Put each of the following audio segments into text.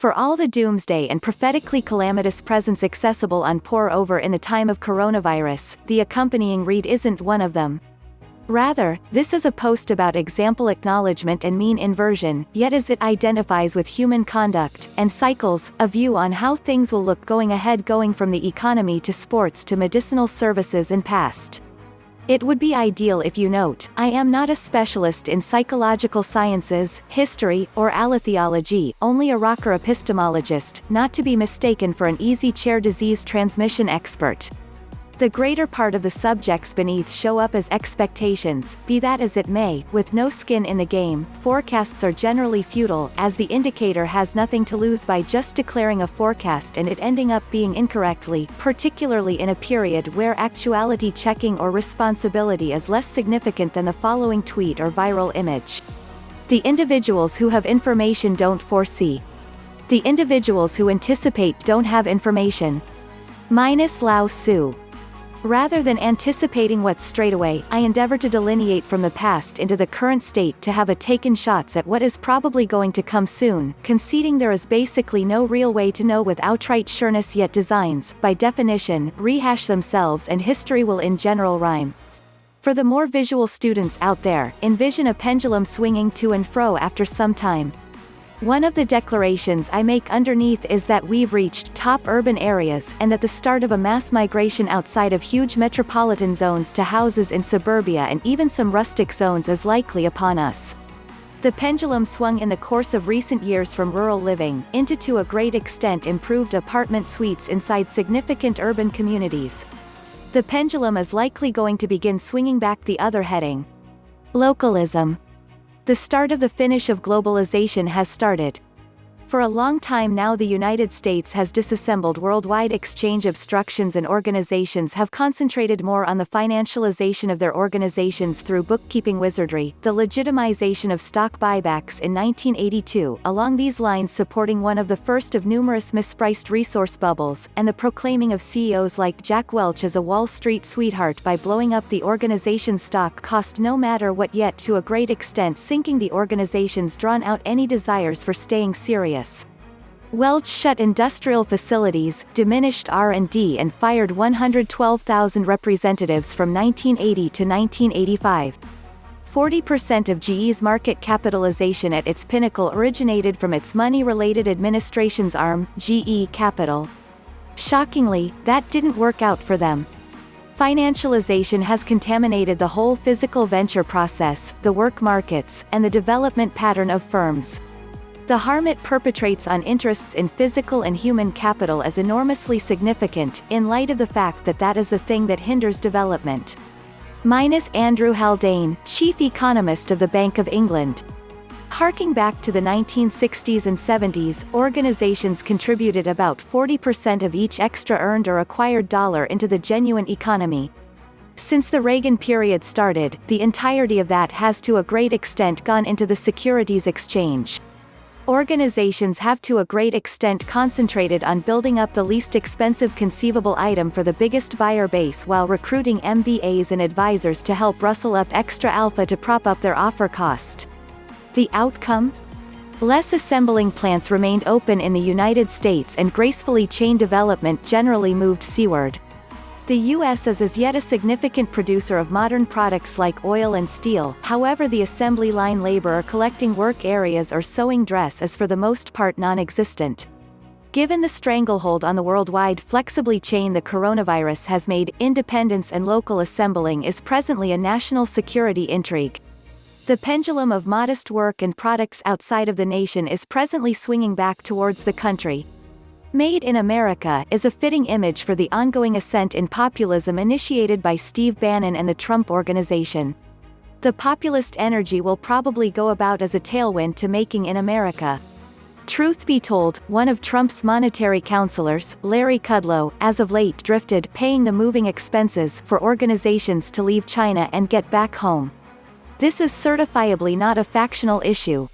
For all the doomsday and prophetically calamitous presence accessible on pore over in the time of coronavirus, the accompanying read isn't one of them. Rather, this is a post about example acknowledgement and mean inversion, yet as it identifies with human conduct and cycles, a view on how things will look going ahead, going from the economy to sports to medicinal services and past. It would be ideal if you note, I am not a specialist in psychological sciences, history, or alethiology, only a rocker epistemologist, not to be mistaken for an easy chair disease transmission expert. The greater part of the subjects beneath show up as expectations, be that as it may, with no skin in the game. Forecasts are generally futile, as the indicator has nothing to lose by just declaring a forecast and it ending up being incorrectly, particularly in a period where actuality checking or responsibility is less significant than the following tweet or viral image. The individuals who have information don't foresee. The individuals who anticipate don't have information. Minus Lao Tzu. Rather than anticipating what's straight away, I endeavor to delineate from the past into the current state to have a taken shots at what is probably going to come soon, conceding there is basically no real way to know with outright sureness, yet designs, by definition, rehash themselves and history will in general rhyme. For the more visual students out there, envision a pendulum swinging to and fro after some time. One of the declarations I make underneath is that we've reached top urban areas and that the start of a mass migration outside of huge metropolitan zones to houses in suburbia and even some rustic zones is likely upon us. The pendulum swung in the course of recent years from rural living into to a great extent improved apartment suites inside significant urban communities. The pendulum is likely going to begin swinging back the other heading. Localism. The start of the finish of globalization has started. For a long time now the United States has disassembled worldwide exchange obstructions and organizations have concentrated more on the financialization of their organizations through bookkeeping wizardry, the legitimization of stock buybacks in 1982, along these lines supporting one of the first of numerous mispriced resource bubbles, and the proclaiming of CEOs like Jack Welch as a Wall Street sweetheart by blowing up the organization's stock cost no matter what, yet to a great extent sinking the organization's drawn out any desires for staying serious. Welch shut industrial facilities, diminished R&D and fired 112,000 representatives from 1980 to 1985. 40% of GE's market capitalization at its pinnacle originated from its money-related administration's arm, GE Capital. Shockingly, that didn't work out for them. Financialization has contaminated the whole physical venture process, the work markets, and the development pattern of firms. The harm it perpetrates on interests in physical and human capital is enormously significant, in light of the fact that that is the thing that hinders development. Minus Andrew Haldane, chief economist of the Bank of England. Harking back to the 1960s and 70s, organizations contributed about 40% of each extra earned or acquired dollar into the genuine economy. Since the Reagan period started, the entirety of that has to a great extent gone into the securities exchange. Organizations have to a great extent concentrated on building up the least expensive conceivable item for the biggest buyer base while recruiting MBAs and advisors to help rustle up extra alpha to prop up their offer cost. The outcome? Less assembling plants remained open in the United States and gracefully chain development generally moved seaward. The U.S. is as yet a significant producer of modern products like oil and steel, however the assembly line labor or collecting work areas or sewing dress is for the most part non-existent. Given the stranglehold on the worldwide flexibly chain the coronavirus has made, independence and local assembling is presently a national security intrigue. The pendulum of modest work and products outside of the nation is presently swinging back towards the country. Made in America is a fitting image for the ongoing ascent in populism initiated by Steve Bannon and the Trump Organization. The populist energy will probably go about as a tailwind to making in America. Truth be told, one of Trump's monetary counselors, Larry Kudlow, as of late drifted paying the moving expenses for organizations to leave China and get back home. This is certifiably not a factional issue.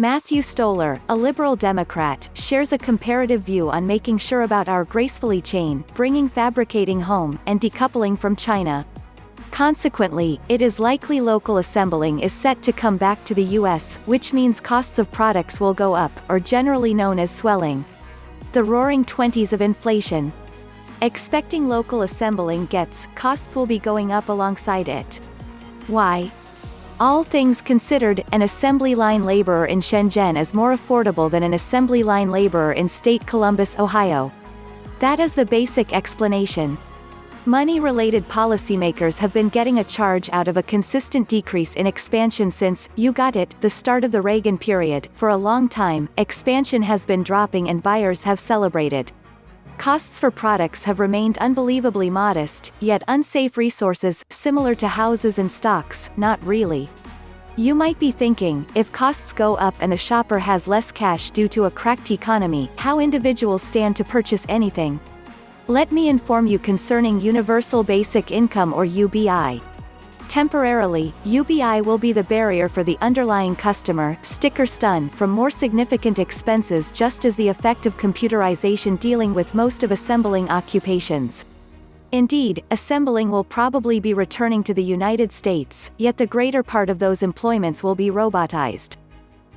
Matthew Stoller, a liberal Democrat, shares a comparative view on making sure about our gracefully chain, bringing fabricating home, and decoupling from China. Consequently, it is likely local assembling is set to come back to the US, which means costs of products will go up, or generally known as swelling. The roaring 20s of inflation. Expecting local assembling gets, costs will be going up alongside it. Why? All things considered, an assembly line laborer in Shenzhen is more affordable than an assembly line laborer in state Columbus, Ohio. That is the basic explanation. Money-related policymakers have been getting a charge out of a consistent decrease in expansion since, you got it, the start of the Reagan period. For a long time, expansion has been dropping and buyers have celebrated. Costs for products have remained unbelievably modest, yet unsafe resources, similar to houses and stocks, not really. You might be thinking, if costs go up and the shopper has less cash due to a cracked economy, how individuals stand to purchase anything? Let me inform you concerning Universal Basic Income or UBI. Temporarily, UBI will be the barrier for the underlying customer, stick or stun, from more significant expenses, just as the effect of computerization dealing with most of assembling occupations. Indeed, assembling will probably be returning to the United States, yet the greater part of those employments will be robotized.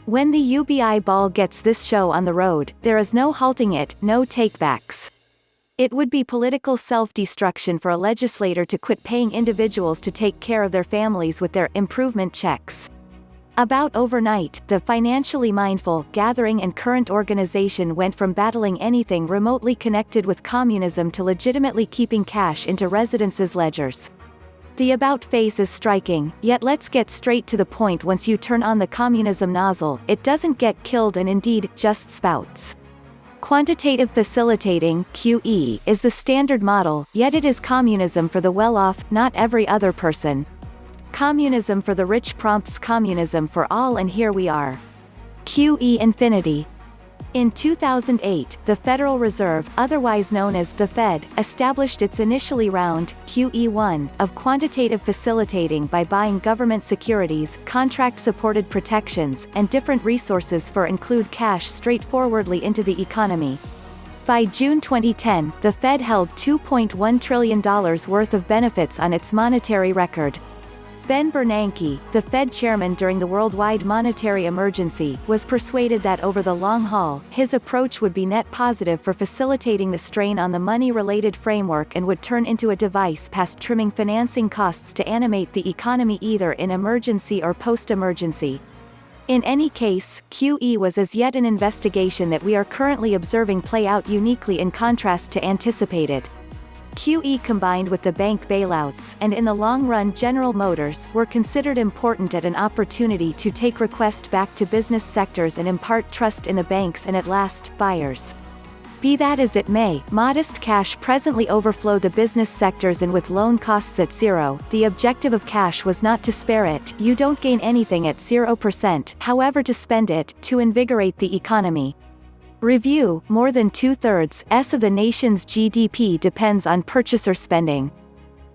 When the UBI ball gets this show on the road, there is no halting it, no takebacks. It would be political self-destruction for a legislator to quit paying individuals to take care of their families with their improvement checks. About overnight, the financially mindful, gathering and current organization went from battling anything remotely connected with communism to legitimately keeping cash into residences' ledgers. The about face is striking, yet let's get straight to the point. Once you turn on the communism nozzle, it doesn't get killed and indeed, just spouts. Quantitative facilitating, QE, is the standard model, yet it is communism for the well-off, not every other person. Communism for the rich prompts communism for all, and here we are. QE infinity. In 2008, the Federal Reserve, otherwise known as the Fed, established its initially round, QE1, of quantitative facilitating by buying government securities, contract-supported protections, and different resources for include cash straightforwardly into the economy. By June 2010, the Fed held $2.1 trillion worth of benefits on its monetary record. Ben Bernanke, the Fed chairman during the worldwide monetary emergency, was persuaded that over the long haul, his approach would be net positive for facilitating the strain on the money-related framework and would turn into a device past trimming financing costs to animate the economy either in emergency or post-emergency. In any case, QE was as yet an investigation that we are currently observing play out uniquely in contrast to anticipated. QE combined with the bank bailouts, and in the long run General Motors, were considered important at an opportunity to take request back to business sectors and impart trust in the banks and at last, buyers. Be that as it may, modest cash presently overflow the business sectors, and with loan costs at zero, the objective of cash was not to spare it. You don't gain anything at 0%, however to spend it, to invigorate the economy. Review, more than 2/3 of the nation's GDP depends on purchaser spending.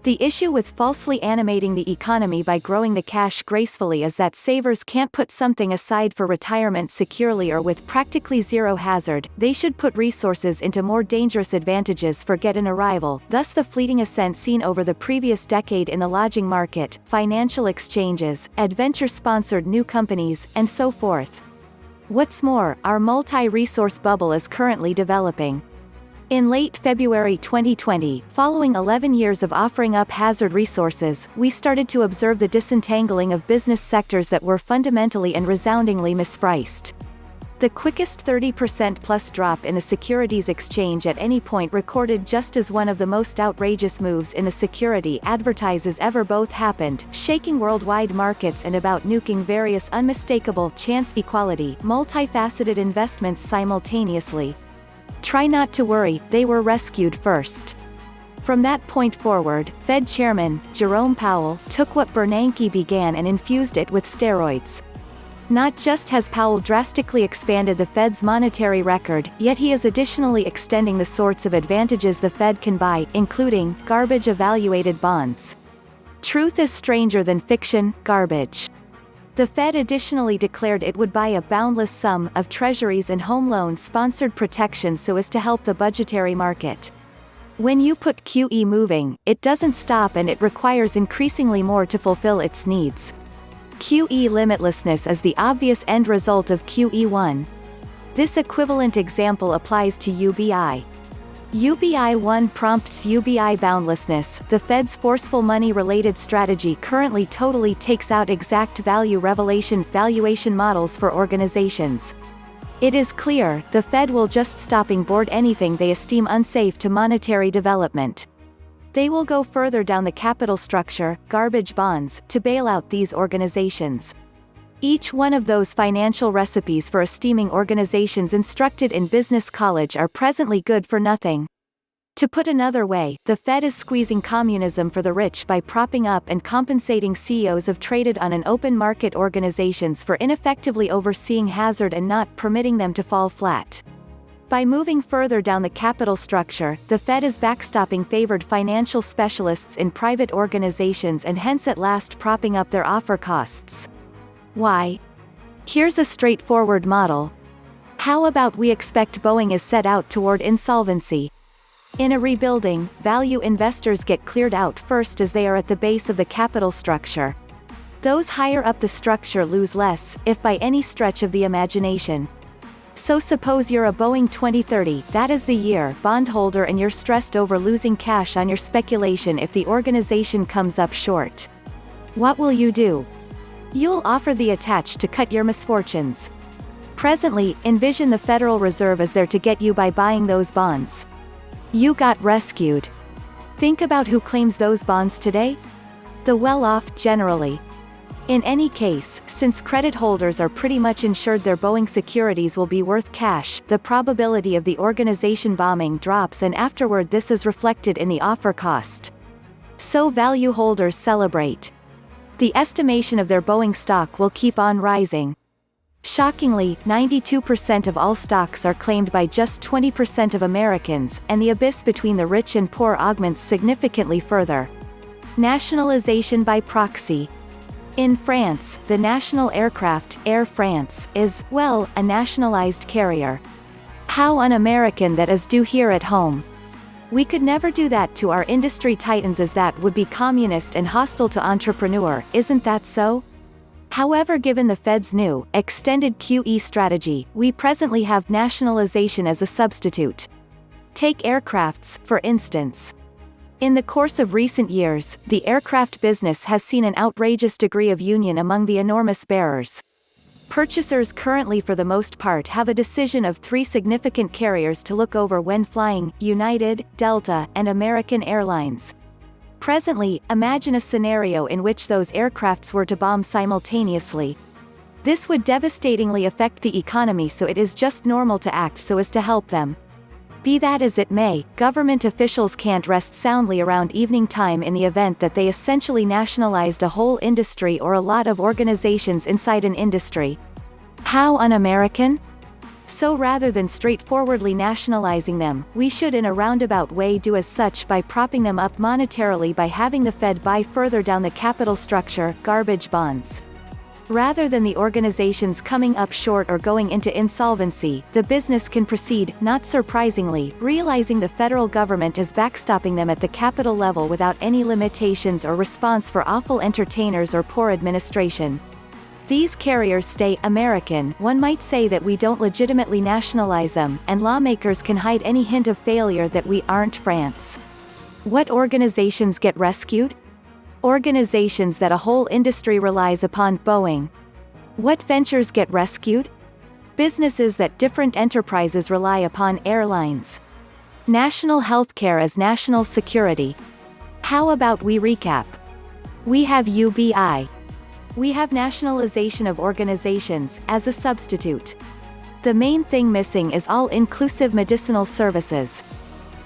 The issue with falsely animating the economy by growing the cash gracefully is that savers can't put something aside for retirement securely or with practically zero hazard. They should put resources into more dangerous advantages for get an arrival, thus the fleeting ascent seen over the previous decade in the lodging market, financial exchanges, adventure-sponsored new companies, and so forth. What's more, our multi-resource bubble is currently developing. In late February 2020, following 11 years of offering up hazard resources, we started to observe the disentangling of business sectors that were fundamentally and resoundingly mispriced. The quickest 30% plus drop in the securities exchange at any point recorded just as one of the most outrageous moves in the security advertises ever both happened, shaking worldwide markets and about nuking various unmistakable chance equality, multifaceted investments simultaneously. Try not to worry, they were rescued first. From that point forward, Fed Chairman Jerome Powell took what Bernanke began and infused it with steroids. Not just has Powell drastically expanded the Fed's monetary record, yet he is additionally extending the sorts of advantages the Fed can buy, including garbage-evaluated bonds. Truth is stranger than fiction, garbage. The Fed additionally declared it would buy a boundless sum of treasuries and home loan-sponsored protections so as to help the budgetary market. When you put QE moving, it doesn't stop and it requires increasingly more to fulfill its needs. QE limitlessness is the obvious end result of QE1. This equivalent example applies to UBI. UBI-1 prompts UBI boundlessness. The Fed's forceful money-related strategy currently totally takes out exact value valuation models for organizations. It is clear, the Fed will just stopping board anything they esteem unsafe to monetary development. They will go further down the capital structure, garbage bonds, to bail out these organizations. Each one of those financial recipes for esteeming organizations instructed in business college are presently good for nothing. To put another way, the Fed is squeezing communism for the rich by propping up and compensating CEOs of traded on an open market organizations for ineffectively overseeing hazard and not permitting them to fall flat. By moving further down the capital structure, the Fed is backstopping favored financial specialists in private organizations and hence at last propping up their offer costs. Why? Here's a straightforward model. How about we expect Boeing is set out toward insolvency? In a rebuilding, value investors get cleared out first as they are at the base of the capital structure. Those higher up the structure lose less, if by any stretch of the imagination. So suppose you're a Boeing 2030, that is the year, bondholder, and you're stressed over losing cash on your speculation if the organization comes up short. What will you do? You'll offer the attached to cut your misfortunes. Presently, envision the Federal Reserve is there to get you by buying those bonds. You got rescued. Think about who claims those bonds today? The well-off, generally. In any case, since credit holders are pretty much insured their Boeing securities will be worth cash, the probability of the organization bombing drops and afterward this is reflected in the offer cost. So value holders celebrate. The estimation of their Boeing stock will keep on rising. Shockingly, 92% of all stocks are claimed by just 20% of Americans, and the abyss between the rich and poor augments significantly further. Nationalization by proxy. In France, the national aircraft, Air France, is, well, a nationalized carrier. How un-American that is due here at home. We could never do that to our industry titans as that would be communist and hostile to entrepreneur, isn't that so? However, given the Fed's new, extended QE strategy, we presently have nationalization as a substitute. Take aircrafts, for instance. In the course of recent years, the aircraft business has seen an outrageous degree of union among the enormous bearers. Purchasers currently for the most part have a decision of three significant carriers to look over when flying: United, Delta, and American Airlines. Presently, imagine a scenario in which those aircrafts were to bomb simultaneously. This would devastatingly affect the economy, so it is just normal to act so as to help them. Be that as it may, government officials can't rest soundly around evening time in the event that they essentially nationalized a whole industry or a lot of organizations inside an industry. How un-American? So rather than straightforwardly nationalizing them, we should in a roundabout way do as such by propping them up monetarily by having the Fed buy further down the capital structure, garbage bonds. Rather than the organizations coming up short or going into insolvency, the business can proceed, not surprisingly, realizing the federal government is backstopping them at the capital level without any limitations or response for awful entertainers or poor administration. These carriers stay American. One might say that we don't legitimately nationalize them, and lawmakers can hide any hint of failure that we aren't France. What organizations get rescued? Organizations that a whole industry relies upon, Boeing. What ventures get rescued? Businesses that different enterprises rely upon, airlines. National healthcare as national security. How about we recap? We have UBI. We have nationalization of organizations, as a substitute. The main thing missing is all-inclusive medicinal services.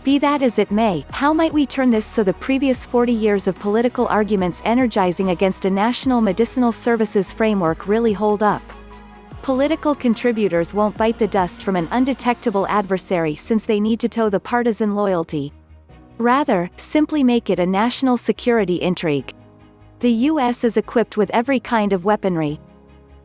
Be that as it may, how might we turn this so the previous 40 years of political arguments energizing against a national medicinal services framework really hold up? Political contributors won't bite the dust from an undetectable adversary since they need to toe the partisan loyalty. Rather, simply make it a national security intrigue. The U.S. is equipped with every kind of weaponry.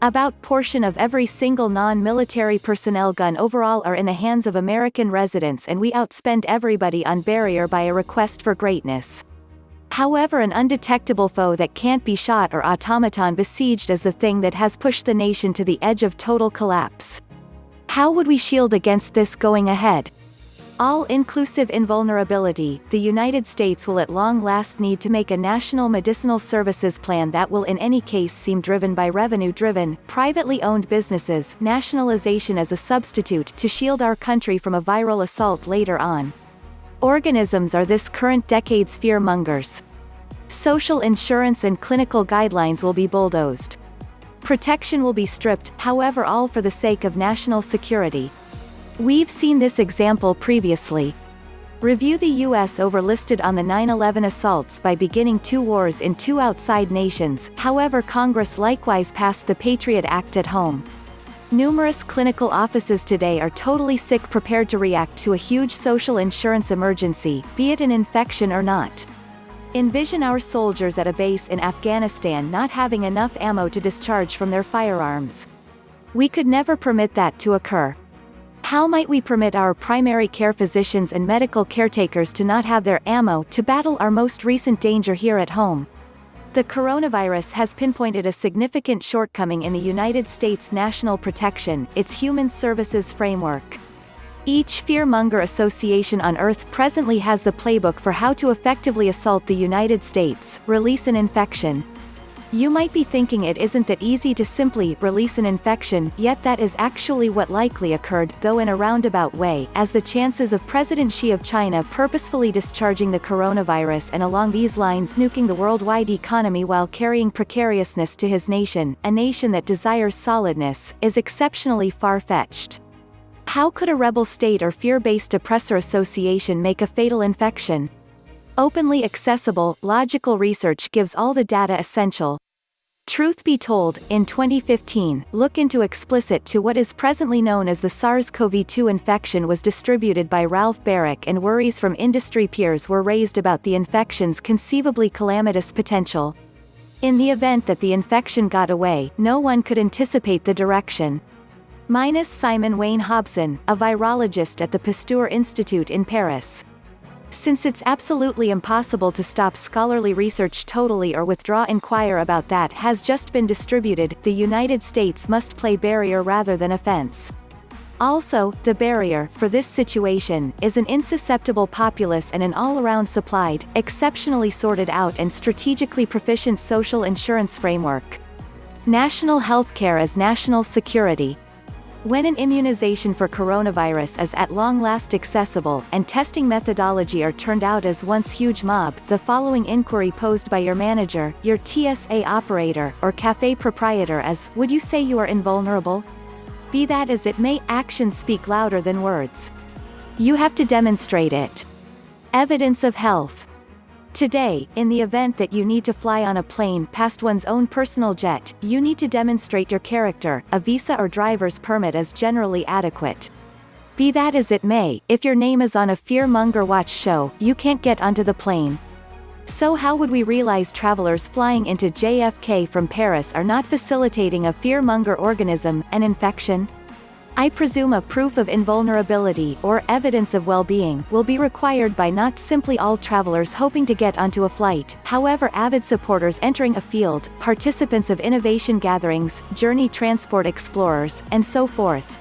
About portion of every single non-military personnel gun overall are in the hands of American residents, and we outspend everybody on barrier by a request for greatness. However, an undetectable foe that can't be shot or automaton besieged is the thing that has pushed the nation to the edge of total collapse. How would we shield against this going ahead? All-inclusive invulnerability. The United States will at long last need to make a national medicinal services plan that will in any case seem driven by revenue-driven, privately owned businesses, nationalization as a substitute to shield our country from a viral assault later on. Organisms are this current decade's fear-mongers. Social insurance and clinical guidelines will be bulldozed. Protection will be stripped, however, all for the sake of national security. We've seen this example previously. Review the U.S. overlisted on the 9/11 assaults by beginning two wars in two outside nations, however Congress likewise passed the Patriot Act at home. Numerous clinical offices today are totally sick, prepared to react to a huge social insurance emergency, be it an infection or not. Envision our soldiers at a base in Afghanistan not having enough ammo to discharge from their firearms. We could never permit that to occur. How might we permit our primary care physicians and medical caretakers to not have their ammo to battle our most recent danger here at home? The coronavirus has pinpointed a significant shortcoming in the United States national protection, its human services framework. Each fearmonger association on Earth presently has the playbook for how to effectively assault the United States, release an infection. You might be thinking it isn't that easy to simply release an infection, yet that is actually what likely occurred, though in a roundabout way, as the chances of President Xi of China purposefully discharging the coronavirus and along these lines nuking the worldwide economy while carrying precariousness to his nation, a nation that desires solidness, is exceptionally far-fetched. How could a rebel state or fear-based oppressor association make a fatal infection? Openly accessible, logical research gives all the data essential. Truth be told, in 2015, look into explicit to what is presently known as the SARS-CoV-2 infection was distributed by Ralph Baric, and worries from industry peers were raised about the infection's conceivably calamitous potential. In the event that the infection got away, no one could anticipate the direction. Minus Simon Wayne Hobson, a virologist at the Pasteur Institute in Paris. Since it's absolutely impossible to stop scholarly research totally or withdraw inquire about that has just been distributed, the United States must play barrier rather than offense. Also, the barrier, for this situation, is an insusceptible populace and an all-around supplied, exceptionally sorted out and strategically proficient social insurance framework. National healthcare as national security. When an immunization for coronavirus is at long last accessible, and testing methodology are turned out as once huge mob, the following inquiry posed by your manager, your TSA operator, or cafe proprietor is, would you say you are invulnerable? Be that as it may, actions speak louder than words. You have to demonstrate it. Evidence of health. Today, in the event that you need to fly on a plane past one's own personal jet, you need to demonstrate your character. A visa or driver's permit is generally adequate. Be that as it may, if your name is on a fearmonger watch show, you can't get onto the plane. So how would we realize travelers flying into JFK from Paris are not facilitating a fearmonger organism, an infection? I presume a proof of invulnerability, or evidence of well-being, will be required by not simply all travelers hoping to get onto a flight, however avid supporters entering a field, participants of innovation gatherings, journey transport explorers, and so forth.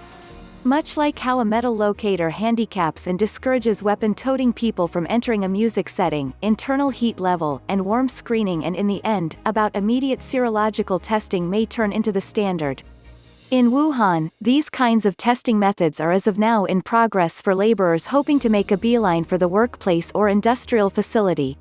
Much like how a metal locator handicaps and discourages weapon-toting people from entering a music setting, internal heat level, and warm screening, and in the end, about immediate serological testing may turn into the standard. In Wuhan, these kinds of testing methods are as of now in progress for laborers hoping to make a beeline for the workplace or industrial facility.